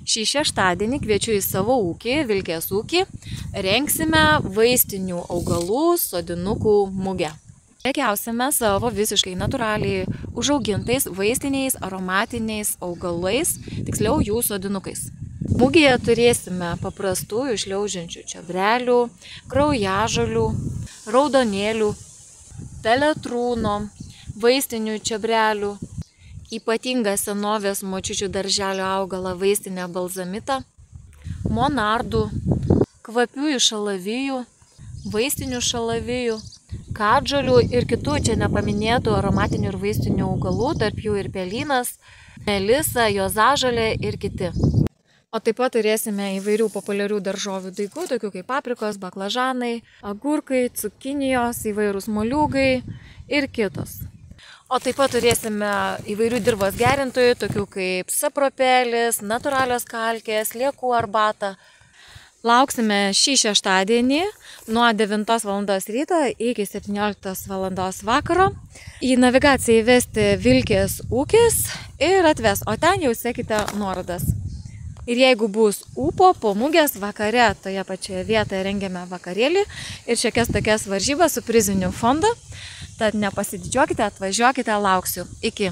Šį šeštadienį kviečiu į savo ūkį, Vilkės ūkį, rengsime vaistinių augalų sodinukų mugę. Prekiausime savo visiškai natūraliai užaugintais vaistiniais aromatiniais augalais, tiksliau jų sodinukais. Mugėje turėsime paprastųjų šliaužiančių čiobrelių, kraujažolių, raudonėlių, peletrūno, vaistinių čiobrelių, ypatingą senovės močiučių darželio augalą vaistinę balzamitą, monardų, kvapiųjų šalavijų, vaistinių šalavijų, kadžolių ir kitų čia nepaminėtų aromatinių ir vaistinių augalų, tarp jų ir pelynas, melisa, juozažolė ir kiti. O taip pat turėsime įvairių populiarių daržovių daigų, tokių kaip paprikos, baklažanai, agurkai, cukinijos, įvairūs moliūgai ir kitos. O taip pat turėsime įvairių dirvos gerintojų, tokių kaip sapropelis, natūralios kalkės, liekų arbata. Lauksime šį šeštadienį nuo 9 val. Ryto iki 17 val. Vakaro. Į navigaciją įvesti Vilkės ūkis ir atves, o ten jau sekite nuorodas. Ir jeigu bus ūpo, po mugės vakare toje pačioje vietoje rengiame vakarėlį ir šiokias tokias varžybas su priziniu fondu. Tad nepasididžiuokite, atvažiuokite, lauksiu. Iki.